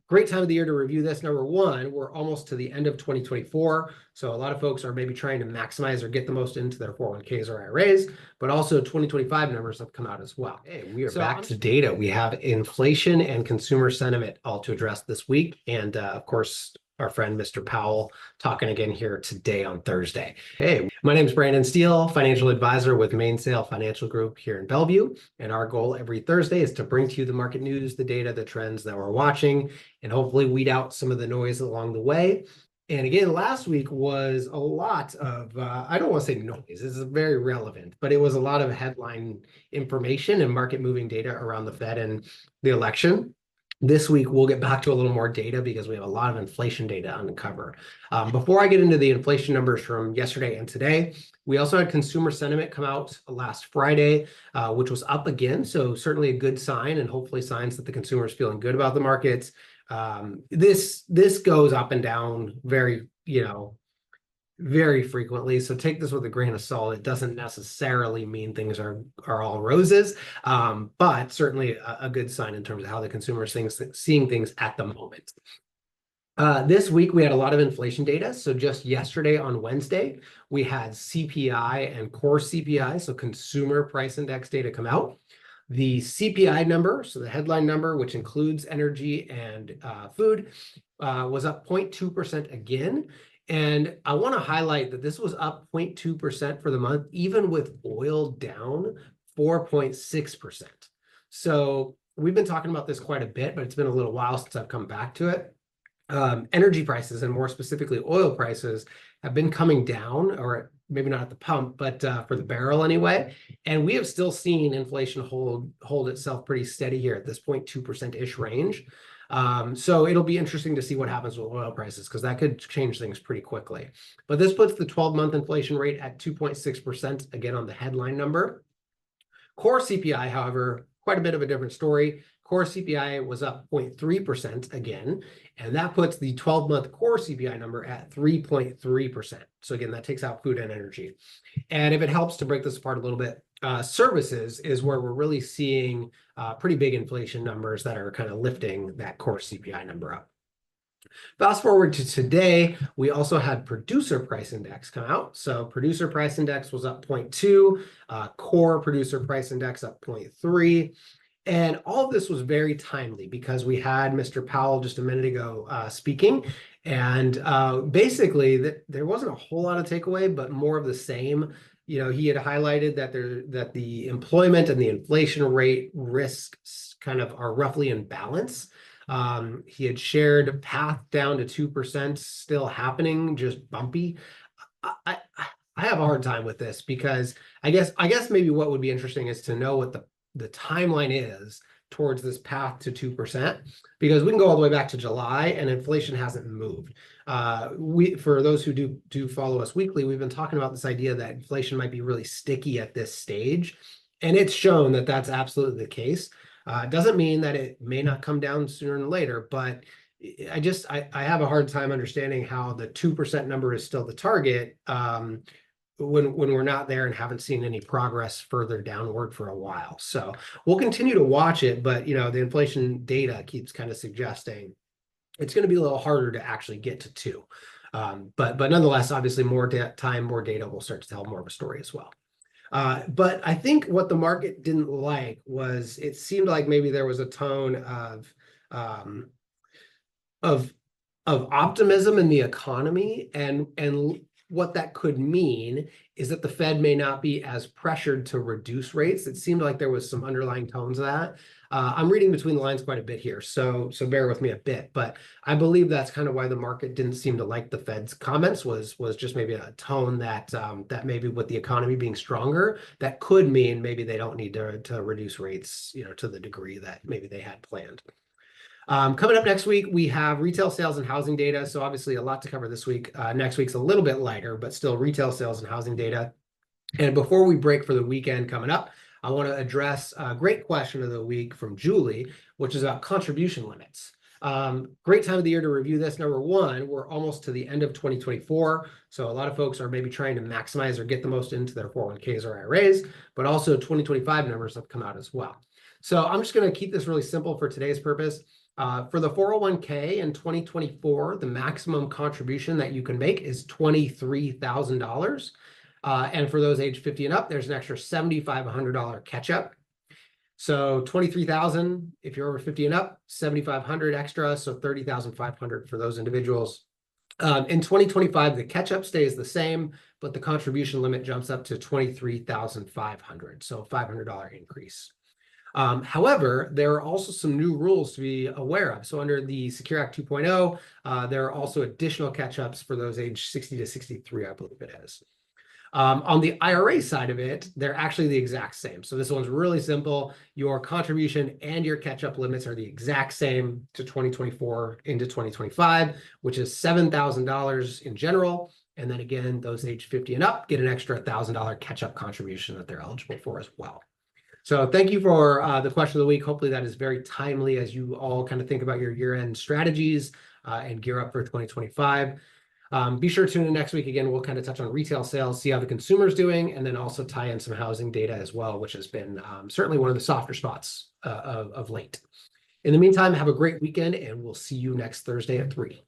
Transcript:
Great time of the year to review this. Number one, we're almost to the end of 2024. So a lot of folks are maybe trying to maximize or get the most into their 401ks or IRAs, but also 2025 numbers have come out as well. Hey, we are back to data. We have inflation and consumer sentiment all to address this week. And of course, our friend Mr. Powell talking again here today on Thursday. Hey, my name is Brandon Steele, financial advisor with Mainsail Financial Group here in Bellevue. And our goal every Thursday is to bring to you the market news, the data, the trends that we're watching, and hopefully weed out some of the noise along the way. And again, last week was a lot of, I don't want to say noise, this is very relevant, but it was a lot of headline information and market moving data around the Fed and the election. This week, we'll get back to a little more data because we have a lot of inflation data to uncover. Before I get into the inflation numbers from yesterday and today, we also had consumer sentiment come out last Friday, which was up again. So certainly a good sign and hopefully signs that the consumer is feeling good about the markets. This goes up and down very frequently. So take this with a grain of salt. It doesn't necessarily mean things are all roses, but certainly a good sign in terms of how the consumer is seeing things at the moment. This week, we had a lot of inflation data. So just yesterday on Wednesday, we had CPI and core CPI, so consumer price index data come out. The CPI number, so the headline number, which includes energy and food, was up 0.2% again. And I want to highlight that this was up 0.2% for the month, even with oil down 4.6%. So we've been talking about this quite a bit, but it's been a little while since I've come back to it. Energy prices, and more specifically oil prices, have been coming down, or maybe not at the pump, but for the barrel anyway. And we have still seen inflation hold itself pretty steady here at this 0.2%-ish range. So it'll be interesting to see what happens with oil prices, because that could change things pretty quickly. But this puts the 12-month inflation rate at 2.6%, again on the headline number. Core CPI, however, quite a bit of a different story. Core CPI was up 0.3% again, and that puts the 12-month core CPI number at 3.3%. So again, that takes out food and energy. And if it helps to break this apart a little bit, services is where we're really seeing pretty big inflation numbers that are kind of lifting that core CPI number up. Fast forward to today, we also had producer price index come out. So producer price index was up 0.2, core producer price index up 0.3. And all of this was very timely because we had Mr. Powell just a minute ago speaking. And basically, there wasn't a whole lot of takeaway, but more of the same. He had highlighted that the employment and the inflation rate risks kind of are roughly in balance. He had shared a path down to 2% still happening, just bumpy. I have a hard time with this because I guess maybe what would be interesting is to know what the timeline is towards this path to 2%, because we can go all the way back to July and inflation hasn't moved. For those who do follow us weekly, we've been talking about this idea that inflation might be really sticky at this stage, and it's shown that that's absolutely the case. It doesn't mean that it may not come down sooner than later, but I have a hard time understanding how the 2% number is still the target when we're not there and haven't seen any progress further downward for a while. So we'll continue to watch it, but the inflation data keeps kind of suggesting it's going to be a little harder to actually get to 2. But nonetheless, obviously more time, more data will start to tell more of a story as well. But I think what the market didn't like was it seemed like maybe there was a tone of optimism in the economy, and what that could mean is that the Fed may not be as pressured to reduce rates. It seemed like there was some underlying tones of that. I'm reading between the lines quite a bit here, so bear with me a bit. But I believe that's kind of why the market didn't seem to like the Fed's comments, was just maybe a tone that maybe with the economy being stronger, that could mean maybe they don't need to reduce rates, to the degree that maybe they had planned. Coming up next week, we have retail sales and housing data. So obviously a lot to cover this week. Next week's a little bit lighter, but still retail sales and housing data. And before we break for the weekend coming up, I want to address a great question of the week from Julie, which is about contribution limits. Great time of the year to review this. Number one, we're almost to the end of 2024. So a lot of folks are maybe trying to maximize or get the most into their 401ks or IRAs, but also 2025 numbers have come out as well. So I'm just going to keep this really simple for today's purpose. For the 401k in 2024, the maximum contribution that you can make is $23,000. And for those age 50 and up, there's an extra $7,500 catch up. So 23,000 if you're over 50 and up, 7,500 extra, so 30,500 for those individuals. In 2025, the catch up stays the same, but the contribution limit jumps up to 23,500, so $500 increase. However, there are also some new rules to be aware of. So under the Secure Act 2.0, there are also additional catch-ups for those age 60 to 63, I believe it is. On the IRA side of it, they're actually the exact same. So this one's really simple. Your contribution and your catch-up limits are the exact same to 2024 into 2025, which is $7,000 in general. And then again, those age 50 and up get an extra $1,000 catch-up contribution that they're eligible for as well. So thank you for the question of the week. Hopefully that is very timely as you all kind of think about your year-end strategies and gear up for 2025. Be sure to tune in next week. Again, we'll kind of touch on retail sales, see how the consumer's doing, and then also tie in some housing data as well, which has been certainly one of the softer spots of late. In the meantime, have a great weekend, and we'll see you next Thursday at 3.